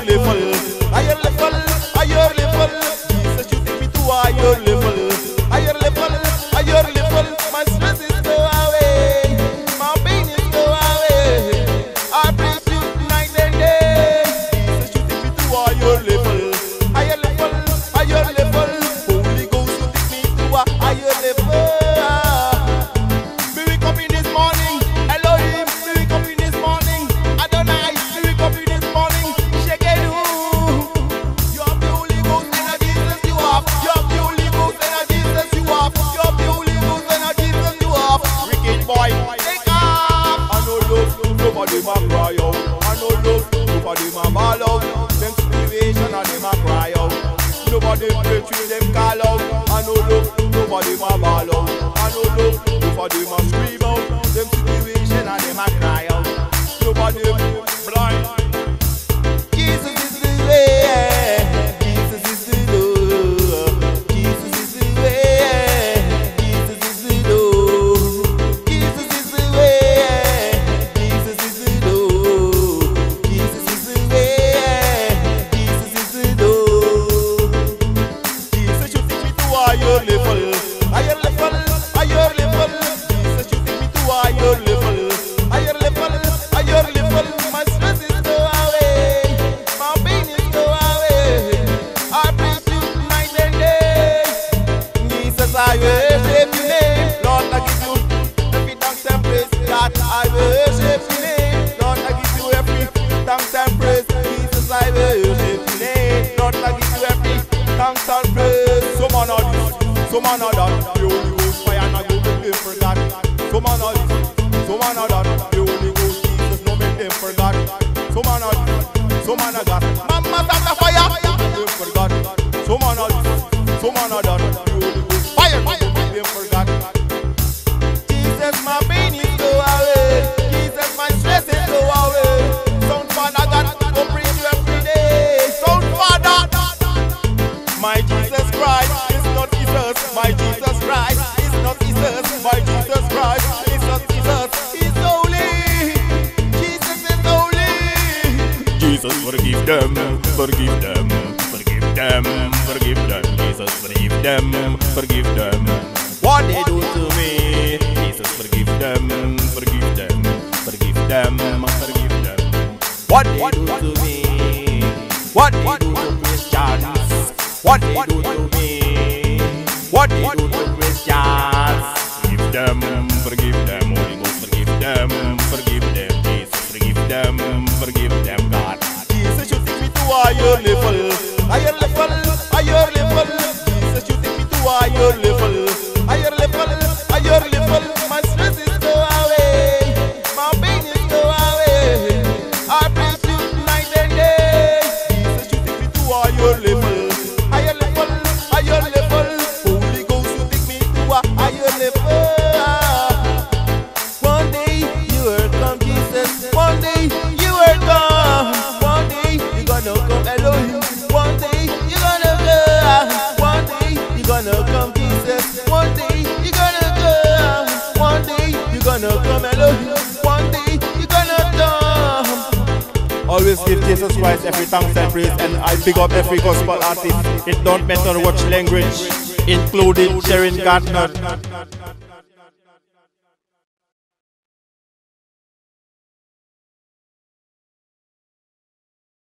level, higher level, higher level. Jesus, you take me to a higher level, higher level, higher level. My stress is go away, my pain is go away. I praise you night and day. Jesus, you take me to a higher level, higher level, higher level. Holy Ghost, you take me to a higher level. We wake up in this morning, Elohim. We wake up in this morning, Adonai. We wake up in this morning, Shekenu. You have the Holy Ghost and a Jesus you have. You have the Holy Ghost and a Jesus you have. You have the Holy Ghost and a Jesus you have. Wicked boy, take off. I no love, nobody ma cry out. I no love, nobody ma ball out. Them situation and them a cry out. Nobody pray to them call out. I no love, nobody ma ball out. I no love, nobody ma scream out. Them situation and them a cry out. Nobody blind. Jesus is the way. Jesus is the door. Jesus is the way. Jesus is the door. Jesus is the way. Jesus is the door. Jesus is the way. Jesus is the door. Jesus, you take me to a higher level, higher level, higher level. Jesus, you take me to a higher level, higher level, higher level. My stress is go away, my pain is go away. I praise you night and day. Jesus, I worship your name. Lord, I give you every thanks and praise. God, I worship your name. Lord, I give you every thanks and praise. Jesus, I worship your name. Lord, I give you every thanks and praise. Some man are this, some man are that. The Holy Ghost fire and I go make them forget. Some man are this, some man are that. The Holy Ghost Jesus no make them forget. Some man are this, some man are that. Mama that fire, make them forget. Some man are this, some man are that. The Holy Ghost fire, make them forget. Jesus, my pain is go away. Jesus, my stress is go away. Sound Father God, go praise you every day. Sound Father, my Jesus Christ is not Jesus. My Jesus Christ is not Jesus. My Jesus Christ is not Jesus. He's holy. Jesus is holy. Jesus, forgive them, forgive them, forgive them, forgive them. Jesus, forgive them, forgive them. What they do to me, Jesus, forgive them, forgive them, forgive them, forgive them. What they do to me, what they do to Christians, what they do to me, what they do to Christians. Forgive them, Holy Ghost, forgive them, Jesus, forgive them, God. Jesus, you take me to a higher level, higher level, higher level. Jesus, you take me to a higher level, higher level, higher level. My stress is go away, my pain is go away. I praise you night and day. Jesus, you take me to a higher level, higher level, higher level. Holy Ghost, you take me to a higher level. One day you will come, Jesus. One day you will come. One day you gonna come, Elohim. One day you gonna come. One day you gonna come, Jesus. One day you gonna come. One day you gonna come, Elohim. One day you gonna come. Always give Jesus Christ every thanks and praise, and I pick up every gospel artist. It don't matter which language, including Sharon Gardner.